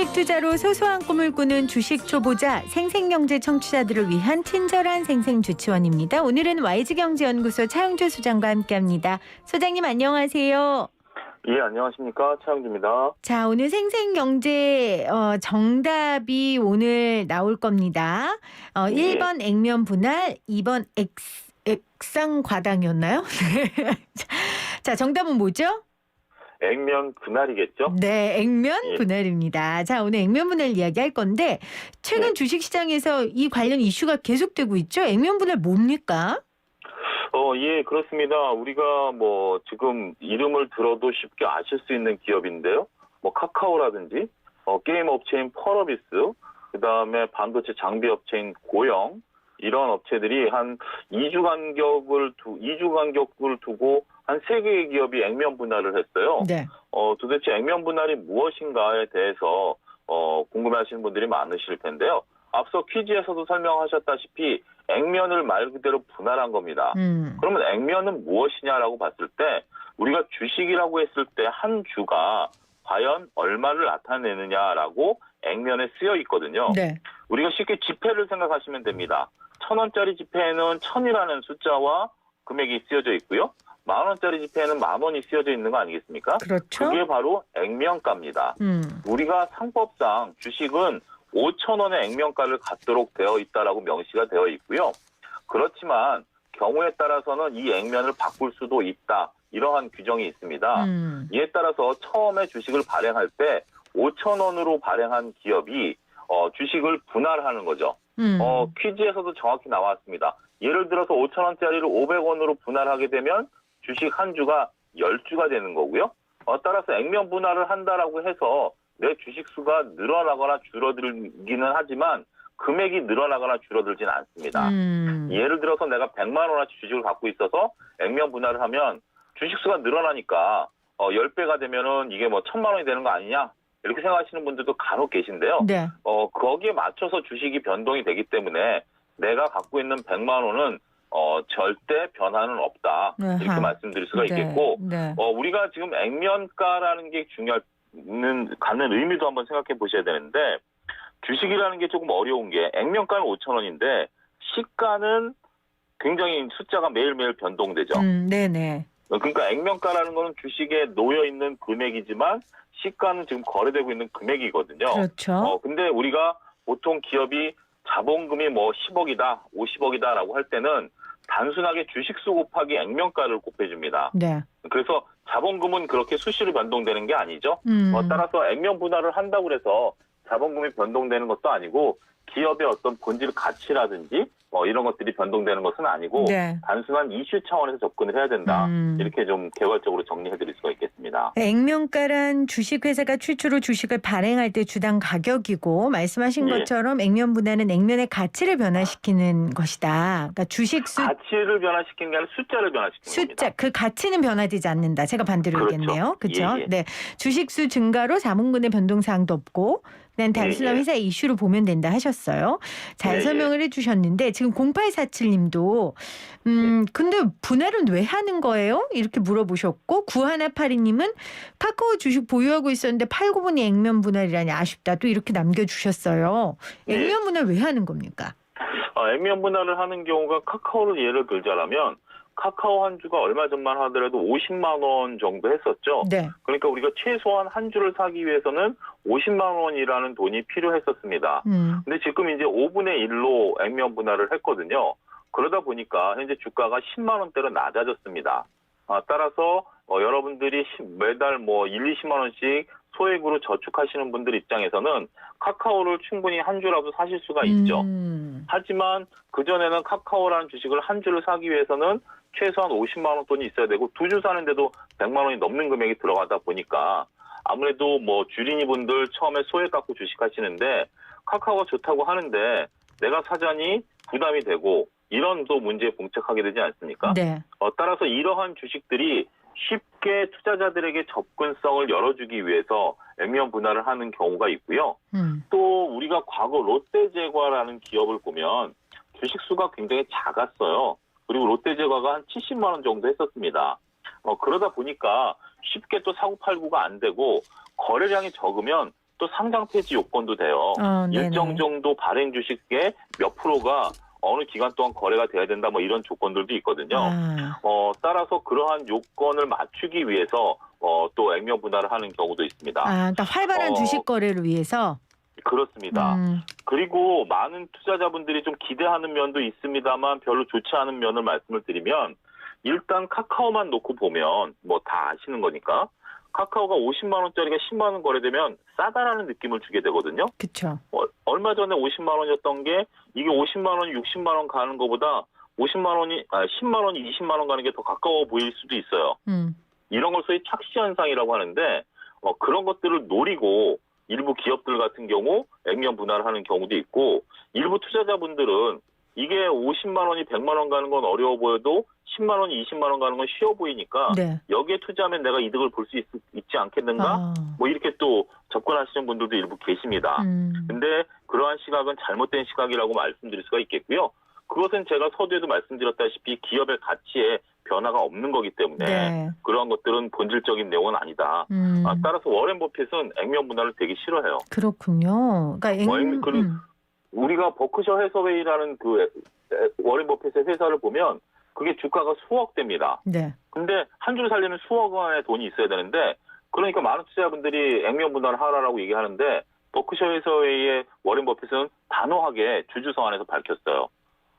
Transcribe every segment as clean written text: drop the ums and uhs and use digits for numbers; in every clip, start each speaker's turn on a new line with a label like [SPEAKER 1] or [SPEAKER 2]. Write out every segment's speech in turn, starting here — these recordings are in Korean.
[SPEAKER 1] 주식 투자로 소소한 꿈을 꾸는 주식 초보자 생생경제 청취자들을 위한 친절한 생생주치원입니다. 오늘은 YG경제연구소 차영주 소장과 함께합니다. 소장님 안녕하세요.
[SPEAKER 2] 예, 안녕하십니까. 차영주입니다.
[SPEAKER 1] 자, 오늘 생생경제 정답이 오늘 나올 겁니다. 1번 액면 분할, 2번 액상과당이었나요? 자, 정답은 뭐죠?
[SPEAKER 2] 액면 분할이겠죠?
[SPEAKER 1] 네, 액면 분할입니다. 자, 오늘 액면 분할 이야기할 건데 최근 주식시장에서 이 관련 이슈가 계속되고 있죠? 액면 분할 뭡니까?
[SPEAKER 2] 예, 그렇습니다. 우리가 지금 이름을 들어도 쉽게 아실 수 있는 기업인데요. 카카오라든지, 게임 업체인 펄어비스, 그 다음에 반도체 장비 업체인 고영, 이런 업체들이 한 2주 간격을 두고 한 3개의 기업이 액면 분할을 했어요.
[SPEAKER 1] 네.
[SPEAKER 2] 도대체 액면 분할이 무엇인가에 대해서 궁금해하시는 분들이 많으실 텐데요. 앞서 퀴즈에서도 설명하셨다시피 액면을 말 그대로 분할한 겁니다. 그러면 액면은 무엇이냐라고 봤을 때 우리가 주식이라고 했을 때 한 주가 과연 얼마를 나타내느냐라고 액면에 쓰여 있거든요.
[SPEAKER 1] 네.
[SPEAKER 2] 우리가 쉽게 지폐를 생각하시면 됩니다. 1,000원짜리 지폐에는 1,000이라는 숫자와 금액이 쓰여져 있고요. 10,000원짜리 지폐에는 10,000원이 쓰여져 있는 거 아니겠습니까?
[SPEAKER 1] 그렇죠.
[SPEAKER 2] 그게 바로 액면가입니다. 우리가 상법상 주식은 5,000원의 액면가를 갖도록 되어 있다라고 명시가 되어 있고요. 그렇지만 경우에 따라서는 이 액면을 바꿀 수도 있다. 이러한 규정이 있습니다. 이에 따라서 처음에 주식을 발행할 때 5,000원으로 발행한 기업이 주식을 분할하는 거죠. 퀴즈에서도 정확히 나왔습니다. 예를 들어서 5,000원짜리를 500원으로 분할하게 되면 주식 한 주가 10주가 되는 거고요. 따라서 액면 분할을 한다라고 해서 내 주식 수가 늘어나거나 줄어들기는 하지만 금액이 늘어나거나 줄어들지는 않습니다. 예를 들어서 내가 100만 원어치 주식을 갖고 있어서 액면 분할을 하면 주식 수가 늘어나니까 10배가 되면은 이게 1,000만 원이 되는 거 아니냐? 이렇게 생각하시는 분들도 간혹 계신데요.
[SPEAKER 1] 네.
[SPEAKER 2] 거기에 맞춰서 주식이 변동이 되기 때문에 내가 갖고 있는 100만 원은 절대 변화는 없다. 이렇게 말씀드릴 수가 있겠고, 우리가 지금 액면가라는 게 갖는 의미도 한번 생각해 보셔야 되는데, 주식이라는 게 조금 어려운 게 액면가는 5,000원인데 시가는 굉장히 숫자가 매일매일 변동되죠.
[SPEAKER 1] 네네.
[SPEAKER 2] 그러니까 액면가라는 거는 주식에 놓여 있는 금액이지만 시가는 지금 거래되고 있는 금액이거든요.
[SPEAKER 1] 그렇죠.
[SPEAKER 2] 근데 우리가 보통 기업이 자본금이 10억이다, 50억이다라고 할 때는 단순하게 주식수 곱하기 액면가를 곱해줍니다.
[SPEAKER 1] 네.
[SPEAKER 2] 그래서 자본금은 그렇게 수시로 변동되는 게 아니죠. 따라서 액면 분할을 한다고 해서 자본금이 변동되는 것도 아니고 기업의 어떤 본질 가치라든지 이런 것들이 변동되는 것은 아니고 단순한 이슈 차원에서 접근을 해야 된다. 이렇게 좀 개괄적으로 정리해드릴 수가 있겠습니다.
[SPEAKER 1] 액면가란 주식회사가 최초로 주식을 발행할 때 주당 가격이고 말씀하신 것처럼 액면 분할은 액면의 가치를 변화시키는 것이다. 그러니까 주식수
[SPEAKER 2] 가치를 변화시키는 게 아니라 숫자를 변화시키는 겁니다.
[SPEAKER 1] 그 가치는 변화되지 않는다. 제가 반대로 얘기했네요. 그렇죠? 네. 주식수 증가로 자본금의 변동 사항도 없고 그냥 단순한 회사의 이슈로 보면 된다 하셨어요. 잘 설명을 해주셨는데 지금 0847님도 근데 분할은 왜 하는 거예요? 이렇게 물어보셨고 9182님은 카카오 주식 보유하고 있었는데 팔고 보니 액면 분할이라니 아쉽다. 또 이렇게 남겨주셨어요. 액면 분할 왜 하는 겁니까?
[SPEAKER 2] 액면 분할을 하는 경우가 카카오를 예를 들자면 카카오 한 주가 얼마 전만 하더라도 50만 원 정도 했었죠.
[SPEAKER 1] 네.
[SPEAKER 2] 그러니까 우리가 최소한 한 주를 사기 위해서는 50만 원이라는 돈이 필요했었습니다. 근데 지금 이제 5분의 1로 액면 분할을 했거든요. 그러다 보니까 현재 주가가 10만 원대로 낮아졌습니다. 따라서 여러분들이 매달 1, 20만 원씩 소액으로 저축하시는 분들 입장에서는 카카오를 충분히 한 주라도 사실 수가 있죠. 하지만 그전에는 카카오라는 주식을 한 주를 사기 위해서는 최소한 50만 원 돈이 있어야 되고 2주 사는데도 100만 원이 넘는 금액이 들어가다 보니까 아무래도 주린이 분들 처음에 소액 갖고 주식하시는데 카카오가 좋다고 하는데 내가 사자니 부담이 되고 이런 또 문제에 봉착하게 되지 않습니까?
[SPEAKER 1] 네.
[SPEAKER 2] 따라서 이러한 주식들이 쉽게 투자자들에게 접근성을 열어주기 위해서 액면 분할을 하는 경우가 있고요. 또 우리가 과거 롯데제과라는 기업을 보면 주식 수가 굉장히 작았어요. 그리고 롯데제과가 한 70만 원 정도 했었습니다. 그러다 보니까 쉽게 또 사고 팔고가 안 되고 거래량이 적으면 또 상장 폐지 요건도 돼요. 일정 정도 발행 주식의 몇 프로가 어느 기간 동안 거래가 돼야 된다 뭐 이런 조건들도 있거든요. 따라서 그러한 요건을 맞추기 위해서 또 액면 분할을 하는 경우도 있습니다.
[SPEAKER 1] 그러니까 활발한 주식 거래를 위해서?
[SPEAKER 2] 그렇습니다. 그리고 많은 투자자분들이 좀 기대하는 면도 있습니다만 별로 좋지 않은 면을 말씀을 드리면 일단 카카오만 놓고 보면 뭐 다 아시는 거니까 카카오가 50만 원짜리가 10만 원 거래되면 싸다라는 느낌을 주게 되거든요.
[SPEAKER 1] 그렇죠.
[SPEAKER 2] 얼마 전에 50만 원이었던 게 이게 50만 원, 60만 원 가는 것보다 10만 원이 20만 원 가는 게 더 가까워 보일 수도 있어요. 이런 걸 소위 착시 현상이라고 하는데 그런 것들을 노리고 일부 기업들 같은 경우 액면 분할을 하는 경우도 있고 일부 투자자분들은 이게 50만 원이 100만 원 가는 건 어려워 보여도 10만 원이 20만 원 가는 건 쉬워 보이니까 여기에 투자하면 내가 이득을 볼 수 있지 않겠는가? 뭐 이렇게 또 접근하시는 분들도 일부 계십니다. 근데 그러한 시각은 잘못된 시각이라고 말씀드릴 수가 있겠고요. 그것은 제가 서두에도 말씀드렸다시피 기업의 가치에 변화가 없는 거기 때문에 그러한 것들은 본질적인 내용은 아니다. 따라서 워렌 버핏은 액면 분할을 되게 싫어해요.
[SPEAKER 1] 그렇군요. 그러니까
[SPEAKER 2] 우리가 버크셔 해서웨이라는 그 워렌 버핏의 회사를 보면 그게 주가가 수억 대입니다. 근데 한 줄 살리는 수억 원의 돈이 있어야 되는데 그러니까 많은 투자자분들이 액면 분할을 하라고 얘기하는데 버크셔 해서웨이의 워렌 버핏은 단호하게 주주 서한에서 밝혔어요.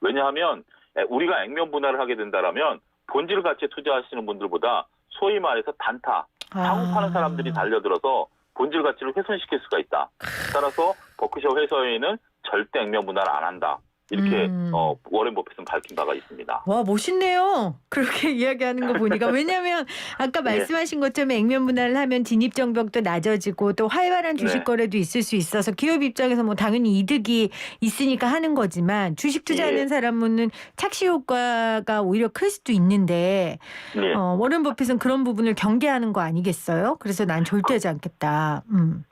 [SPEAKER 2] 왜냐하면 우리가 액면 분할을 하게 된다라면 본질 가치에 투자하시는 분들보다 소위 말해서 단타, 사고 파는 사람들이 달려들어서 본질 가치를 훼손시킬 수가 있다. 따라서 버크셔 회사에는 절대 액면 분할을 안 한다. 이렇게 워렌 버핏은 밝힌 바가 있습니다.
[SPEAKER 1] 와, 멋있네요. 그렇게 이야기하는 거 보니까. 왜냐하면 아까 말씀하신 것처럼 액면 분할을 하면 진입 정벽도 낮아지고 또 활발한 주식 거래도 있을 수 있어서 기업 입장에서 뭐 당연히 이득이 있으니까 하는 거지만 주식 투자하는 사람은 착시 효과가 오히려 클 수도 있는데 워렌 버핏은 그런 부분을 경계하는 거 아니겠어요? 그래서 난 절대 하지 않겠다.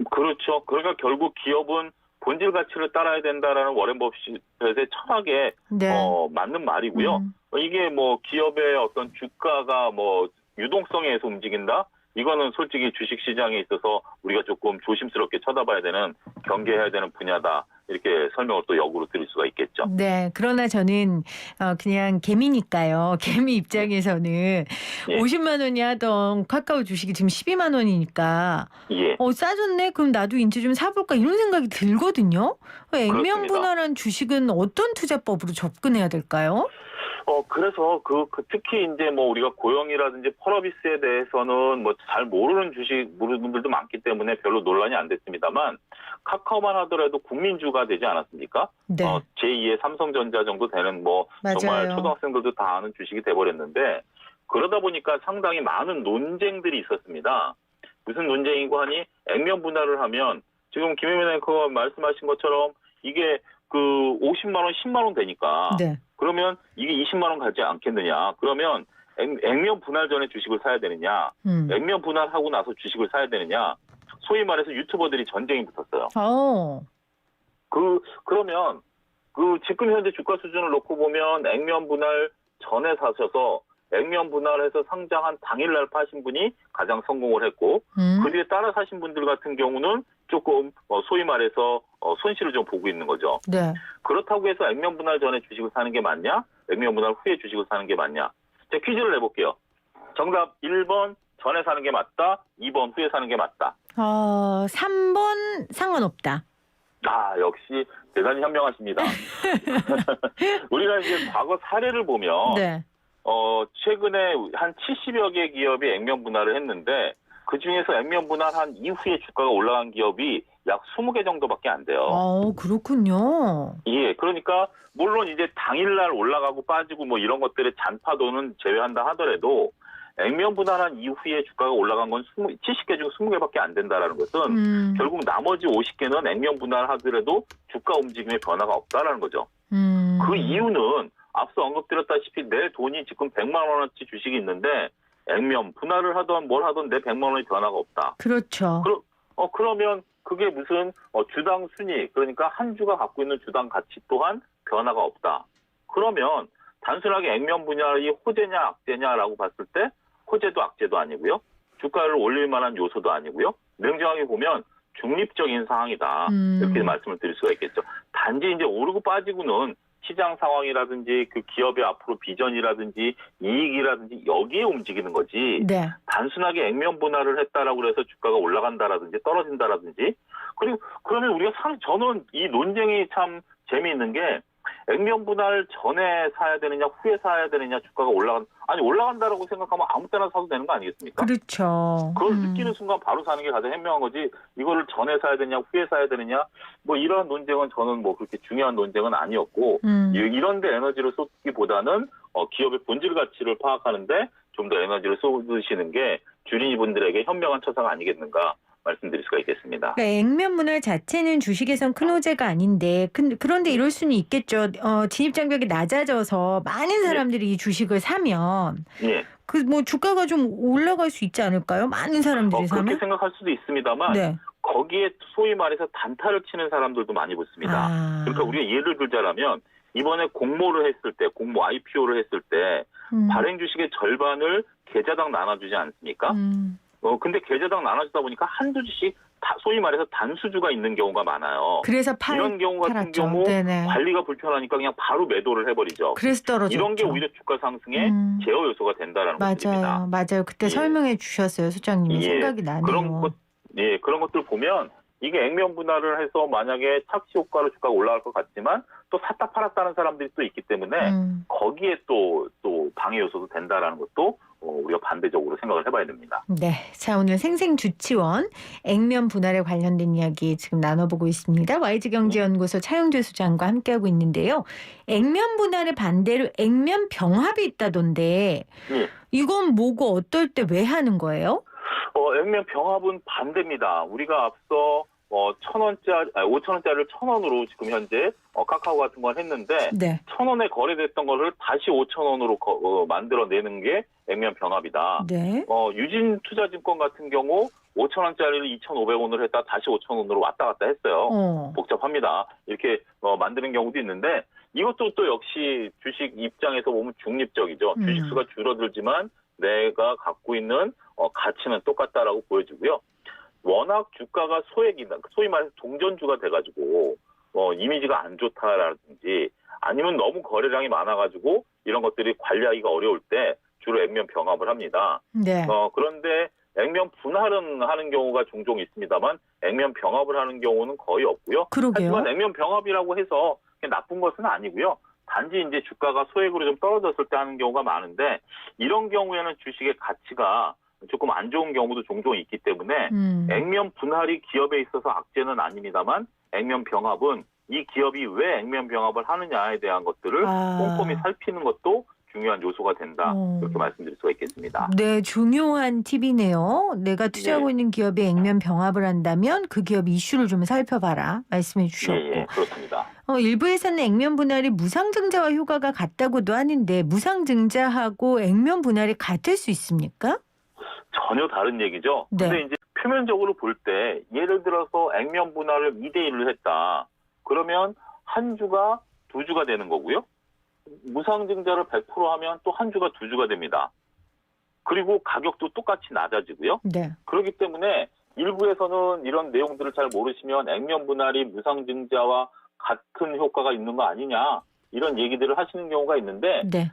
[SPEAKER 2] 그렇죠. 그러니까 결국 기업은 본질 가치를 따라야 된다라는 워렌 버핏의 철학에 맞는 말이고요. 이게 뭐 기업의 어떤 주가가 뭐 유동성에 의해서 움직인다? 이거는 솔직히 주식 시장에 있어서 우리가 조금 조심스럽게 쳐다봐야 되는, 경계해야 되는 분야다. 이렇게 설명을 또 역으로 드릴 수가 있겠죠.
[SPEAKER 1] 네. 그러나 저는 그냥 개미니까요. 개미 입장에서는 50만 원이 하던 카카오 주식이 지금 12만 원이니까 싸졌네? 그럼 나도 이제 좀 사볼까? 이런 생각이 들거든요. 액면 분할한 주식은 어떤 투자법으로 접근해야 될까요?
[SPEAKER 2] 그래서 특히 이제 뭐 우리가 고용이라든지 펄어비스에 대해서는 뭐 잘 모르는 분들도 많기 때문에 별로 논란이 안 됐습니다만 카카오만 하더라도 국민주가 되지 않았습니까? 제2의 삼성전자 정도 되는 뭐 정말 초등학생들도 다 아는 주식이 돼버렸는데 그러다 보니까 상당히 많은 논쟁들이 있었습니다. 무슨 논쟁이고 하니 액면 분할을 하면 지금 김혜민 앵커가 말씀하신 것처럼 이게 50만 원, 10만 원 되니까 그러면 이게 20만 원 가지 않겠느냐. 그러면 액면 분할 전에 주식을 사야 되느냐. 액면 분할하고 나서 주식을 사야 되느냐. 소위 말해서 유튜버들이 전쟁이 붙었어요. 그러면 지금 현재 주가 수준을 놓고 보면 액면 분할 전에 사셔서 액면 분할해서 상장한 당일날 파신 분이 가장 성공을 했고 그 뒤에 따라 사신 분들 같은 경우는 조금 소위 말해서 손실을 좀 보고 있는 거죠. 그렇다고 해서 액면 분할 전에 주식을 사는 게 맞냐? 액면 분할 후에 주식을 사는 게 맞냐? 제가 퀴즈를 내볼게요. 정답 1번 전에 사는 게 맞다. 2번 후에 사는 게 맞다.
[SPEAKER 1] 3번 상관없다.
[SPEAKER 2] 역시 대단히 현명하십니다. 우리가 이제 과거 사례를 보면 최근에 한 70여 개 기업이 액면 분할을 했는데 그중에서 액면 분할한 이후에 주가가 올라간 기업이 약 20개 정도밖에 안 돼요.
[SPEAKER 1] 그렇군요.
[SPEAKER 2] 그러니까 물론 이제 당일날 올라가고 빠지고 뭐 이런 것들의 잔파도는 제외한다 하더라도 액면 분할한 이후에 주가가 올라간 건 70개 중 20개밖에 안 된다라는 것은 결국 나머지 50개는 액면 분할하더라도 주가 움직임에 변화가 없다라는 거죠. 그 이유는 앞서 언급드렸다시피 내 돈이 지금 100만 원어치 주식이 있는데 액면 분할을 하던 뭘 하던 내 100만 원의 변화가 없다.
[SPEAKER 1] 그렇죠.
[SPEAKER 2] 그러면 그게 무슨 주당 순위, 그러니까 한 주가 갖고 있는 주당 가치 또한 변화가 없다. 그러면 단순하게 액면 분할이 호재냐 악재냐라고 봤을 때 호재도 악재도 아니고요. 주가를 올릴 만한 요소도 아니고요. 냉정하게 보면 중립적인 상황이다. 이렇게 말씀을 드릴 수가 있겠죠. 단지 이제 오르고 빠지고는 시장 상황이라든지 그 기업의 앞으로 비전이라든지 이익이라든지 여기에 움직이는 거지.
[SPEAKER 1] 네.
[SPEAKER 2] 단순하게 액면 분할을 했다라고 해서 주가가 올라간다라든지 떨어진다라든지. 그리고 그러면 우리가 저는 이 논쟁이 참 재미있는 게 액면 분할 전에 사야 되느냐 후에 사야 되느냐 주가가 올라간다라고 생각하면 아무 때나 사도 되는 거 아니겠습니까?
[SPEAKER 1] 그렇죠.
[SPEAKER 2] 그걸 느끼는 순간 바로 사는 게 가장 현명한 거지. 이거를 전에 사야 되냐 후에 사야 되느냐 뭐 이런 논쟁은 저는 뭐 그렇게 중요한 논쟁은 아니었고 이런 데 에너지를 쏟기보다는 기업의 본질 가치를 파악하는데 좀 더 에너지를 쏟으시는 게 주린이분들에게 현명한 처사가 아니겠는가 말씀드릴 수가 있겠습니다.
[SPEAKER 1] 그러니까 액면 분할 자체는 주식에선 큰 호재가 아닌데 그런데 이럴 수는 있겠죠. 진입 장벽이 낮아져서 많은 사람들이 이 주식을 사면
[SPEAKER 2] 예.
[SPEAKER 1] 그 뭐 주가가 좀 올라갈 수 있지 않을까요? 많은 사람들이 사면.
[SPEAKER 2] 그렇게 생각할 수도 있습니다만
[SPEAKER 1] 네.
[SPEAKER 2] 거기에 소위 말해서 단타를 치는 사람들도 많이 붙습니다. 그러니까 우리가 예를 들자면 이번에 공모를 했을 때 공모 IPO를 했을 때 발행 주식의 절반을 계좌당 나눠주지 않습니까? 근데 계좌당 나눠주다 보니까 한두 주씩 소위 말해서 단수주가 있는 경우가 많아요.
[SPEAKER 1] 그래서
[SPEAKER 2] 이런 경우 같은
[SPEAKER 1] 팔았죠.
[SPEAKER 2] 경우
[SPEAKER 1] 네네.
[SPEAKER 2] 관리가 불편하니까 그냥 바로 매도를 해버리죠.
[SPEAKER 1] 그래서 떨어졌죠.
[SPEAKER 2] 이런 게 오히려 주가 상승의 제어 요소가 된다는 것입니다.
[SPEAKER 1] 맞아요. 그때 설명해 주셨어요, 소장님이. 생각이 나네요.
[SPEAKER 2] 그런 것들 보면 이게 액면 분할을 해서 만약에 착시 효과로 주가가 올라갈 것 같지만 또 샀다 팔았다는 사람들이 또 있기 때문에 거기에 또 방해 요소도 된다라는 것도 우리가 반대적으로 생각을 해봐야 됩니다.
[SPEAKER 1] 네, 자 오늘 생생주치원 액면 분할에 관련된 이야기 지금 나눠보고 있습니다. YG경제연구소 차용재 소장과 함께하고 있는데요. 액면 분할의 반대로 액면 병합이 있다던데 이건 뭐고 어떨 때 왜 하는 거예요?
[SPEAKER 2] 액면 병합은 반대입니다. 우리가 앞서 5,000원짜리를 1,000원으로 지금 현재 카카오 같은 걸 했는데
[SPEAKER 1] 네.
[SPEAKER 2] 1,000원에 거래됐던 거를 다시 5,000원으로 만들어내는 게 액면 병합이다.
[SPEAKER 1] 네.
[SPEAKER 2] 유진투자증권 같은 경우 5,000원짜리를 2,500원으로 했다 다시 5,000원으로 왔다 갔다 했어요. 복잡합니다. 이렇게 만드는 경우도 있는데 이것도 또 역시 주식 입장에서 보면 중립적이죠. 주식수가 줄어들지만 내가 갖고 있는 가치는 똑같다라고 보여지고요. 워낙 주가가 소위 말해서 동전주가 돼가지고 이미지가 안 좋다라든지 아니면 너무 거래량이 많아가지고 이런 것들이 관리하기가 어려울 때 주로 액면 병합을 합니다.
[SPEAKER 1] 네.
[SPEAKER 2] 그런데 액면 분할은 하는 경우가 종종 있습니다만 액면 병합을 하는 경우는 거의 없고요.
[SPEAKER 1] 그러게요.
[SPEAKER 2] 하지만 액면 병합이라고 해서 나쁜 것은 아니고요. 단지 이제 주가가 소액으로 좀 떨어졌을 때 하는 경우가 많은데 이런 경우에는 주식의 가치가 조금 안 좋은 경우도 종종 있기 때문에 액면 분할이 기업에 있어서 악재는 아닙니다만 액면 병합은 이 기업이 왜 액면 병합을 하느냐에 대한 것들을 꼼꼼히 살피는 것도 중요한 요소가 된다. 이렇게 말씀드릴 수가 있겠습니다.
[SPEAKER 1] 네, 중요한 팁이네요. 내가 투자하고 있는 기업이 액면 병합을 한다면 그 기업 이슈를 좀 살펴봐라 말씀해 주셨고.
[SPEAKER 2] 예, 그렇습니다.
[SPEAKER 1] 일부에서는 액면 분할이 무상증자와 효과가 같다고도 하는데 무상증자하고 액면 분할이 같을 수 있습니까?
[SPEAKER 2] 전혀 다른 얘기죠.
[SPEAKER 1] 네.
[SPEAKER 2] 근데 이제 표면적으로 볼 때 예를 들어서 액면 분할을 2대1로 했다. 그러면 한 주가 두 주가 되는 거고요. 무상증자를 100% 하면 또 한 주가 두 주가 됩니다. 그리고 가격도 똑같이 낮아지고요.
[SPEAKER 1] 네.
[SPEAKER 2] 그렇기 때문에 일부에서는 이런 내용들을 잘 모르시면 액면 분할이 무상증자와 같은 효과가 있는 거 아니냐 이런 얘기들을 하시는 경우가 있는데
[SPEAKER 1] 네.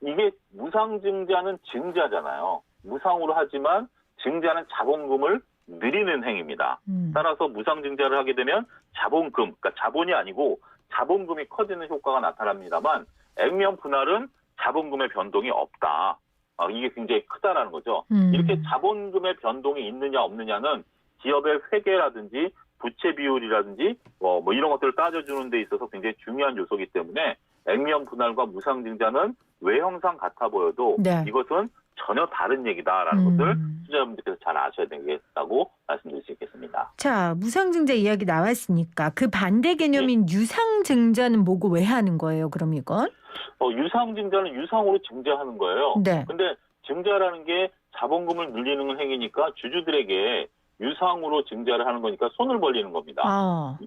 [SPEAKER 2] 이게 무상증자는 증자잖아요. 무상으로 하지만 증자는 자본금을 늘리는 행위입니다. 따라서 무상증자를 하게 되면 자본금, 그러니까 자본이 아니고 자본금이 커지는 효과가 나타납니다만 액면 분할은 자본금의 변동이 없다. 이게 굉장히 크다라는 거죠. 이렇게 자본금의 변동이 있느냐 없느냐는 기업의 회계라든지 부채 비율이라든지 뭐 이런 것들을 따져주는 데 있어서 굉장히 중요한 요소이기 때문에 액면 분할과 무상증자는 외형상 같아 보여도
[SPEAKER 1] 네.
[SPEAKER 2] 이것은 전혀 다른 얘기다라는 것을 투자자분들께서 잘 아셔야 되겠다고 말씀드릴 수 있겠습니다.
[SPEAKER 1] 자, 무상증자 이야기 나왔으니까 그 반대 개념인 유상증자는 뭐고 왜 하는 거예요? 그럼 이건?
[SPEAKER 2] 유상증자는 유상으로 증자하는 거예요.
[SPEAKER 1] 네.
[SPEAKER 2] 근데 증자라는 게 자본금을 늘리는 행위니까 주주들에게 유상으로 증자를 하는 거니까 손을 벌리는 겁니다.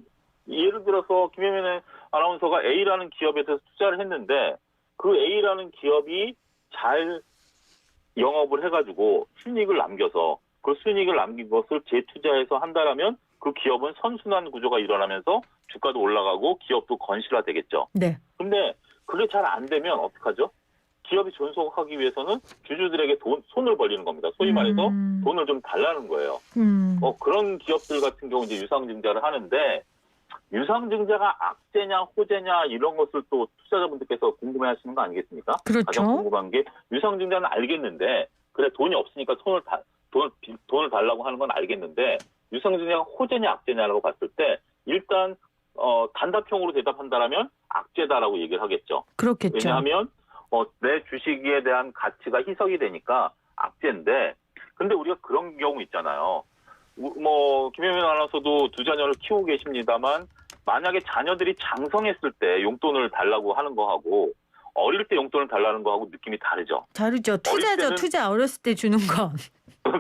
[SPEAKER 2] 예를 들어서 김혜민 아나운서가 A라는 기업에 대해서 투자를 했는데 그 A라는 기업이 잘 영업을 해가지고 순이익을 남겨서 그 순이익을 남긴 것을 재투자해서 한다라면 그 기업은 선순환 구조가 일어나면서 주가도 올라가고 기업도 건실화되겠죠.
[SPEAKER 1] 네.
[SPEAKER 2] 근데 그게 잘 안 되면 어떡하죠? 기업이 존속하기 위해서는 주주들에게 손을 벌리는 겁니다. 소위 말해서 돈을 좀 달라는 거예요. 그런 기업들 같은 경우 이제 유상증자를 하는데 유상증자가 악재냐 호재냐 이런 것을 또 투자자분들께서 궁금해하시는 거 아니겠습니까?
[SPEAKER 1] 그렇죠.
[SPEAKER 2] 가장 궁금한 게 유상증자는 알겠는데 그래 돈이 없으니까 돈을 달라고 하는 건 알겠는데 유상증자가 호재냐 악재냐라고 봤을 때 일단 단답형으로 대답한다라면 악재다라고 얘기를 하겠죠.
[SPEAKER 1] 그렇겠죠.
[SPEAKER 2] 왜냐하면 내 주식에 대한 가치가 희석이 되니까 악재인데 근데 우리가 그런 경우 있잖아요. 김혜민 아나운서도 두 자녀를 키우고 계십니다만 만약에 자녀들이 장성했을 때 용돈을 달라고 하는 거하고 어릴 때 용돈을 달라는 거하고 느낌이 다르죠.
[SPEAKER 1] 다르죠. 투자죠. 투자 어렸을 때 주는 건.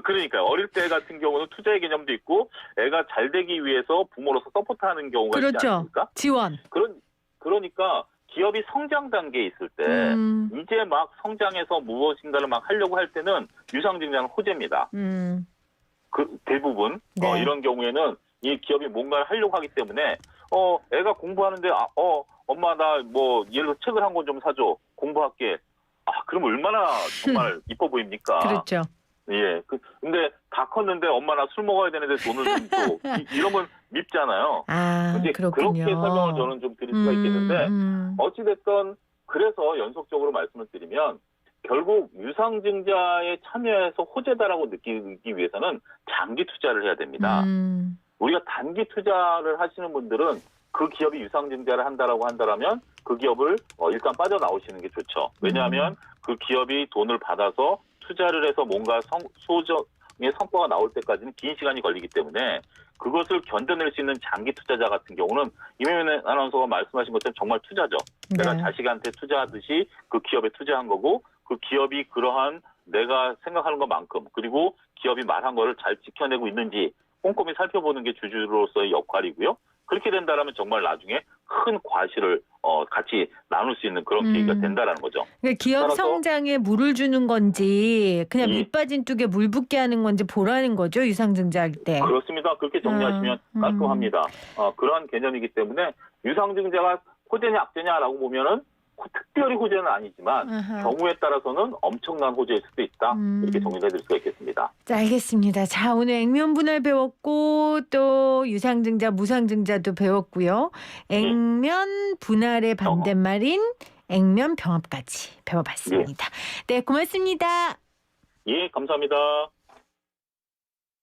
[SPEAKER 2] 그러니까요. 어릴 때 같은 경우는 투자의 개념도 있고 애가 잘 되기 위해서 부모로서 서포트하는 경우가 있지
[SPEAKER 1] 그렇죠.
[SPEAKER 2] 않습니까?
[SPEAKER 1] 지원.
[SPEAKER 2] 그러니까 기업이 성장 단계에 있을 때 이제 막 성장해서 무엇인가를 막 하려고 할 때는 유상증자는 호재입니다. 그 대부분
[SPEAKER 1] 네.
[SPEAKER 2] 이런 경우에는 이 기업이 뭔가를 하려고 하기 때문에 애가 공부하는데 엄마 나 예를 들어 책을 한 권 좀 사줘 공부할게. 그럼 얼마나 정말 이뻐 보입니까?
[SPEAKER 1] 그렇죠.
[SPEAKER 2] 예. 근데 다 컸는데 엄마 나 술 먹어야 되는데 돈을 좀 줘. 이러면 밉잖아요. 근데
[SPEAKER 1] 그렇군요.
[SPEAKER 2] 그렇게 설명을 저는 좀 드릴 수가 있겠는데 어찌됐건 그래서 연속적으로 말씀을 드리면 결국 유상증자에 참여해서 호재다라고 느끼기 위해서는 장기 투자를 해야 됩니다. 우리가 단기 투자를 하시는 분들은 그 기업이 유상증자를 한다라고 한다면 그 기업을 일단 빠져나오시는 게 좋죠. 왜냐하면 그 기업이 돈을 받아서 투자를 해서 뭔가 소정의 성과가 나올 때까지는 긴 시간이 걸리기 때문에 그것을 견뎌낼 수 있는 장기 투자자 같은 경우는 이명현 아나운서가 말씀하신 것처럼 정말 투자죠.
[SPEAKER 1] 네.
[SPEAKER 2] 내가 자식한테 투자하듯이 그 기업에 투자한 거고 그 기업이 그러한 내가 생각하는 것만큼 그리고 기업이 말한 거를 잘 지켜내고 있는지 꼼꼼히 살펴보는 게 주주로서의 역할이고요. 그렇게 된다면 정말 나중에 큰 과실을 같이 나눌 수 있는 그런 계기가 된다라는 거죠.
[SPEAKER 1] 그러니까 기업 성장에 물을 주는 건지 그냥 밑빠진 뚝에 물 붓게 하는 건지 보라는 거죠. 유상증자할 때.
[SPEAKER 2] 그렇습니다. 그렇게 정리하시면 깔끔합니다. 그러한 개념이기 때문에 유상증자가 호재냐 악재냐라고 보면은 특별히 호재는 아니지만 경우에 따라서는 엄청난 호재일 수도 있다. 이렇게 정리를 해드릴 수가 있겠습니다.
[SPEAKER 1] 자, 알겠습니다. 자, 오늘 액면 분할 배웠고 또 유상증자, 무상증자도 배웠고요. 액면 분할의 반대말인 액면 병합까지 배워봤습니다. 네, 고맙습니다.
[SPEAKER 2] 예, 감사합니다.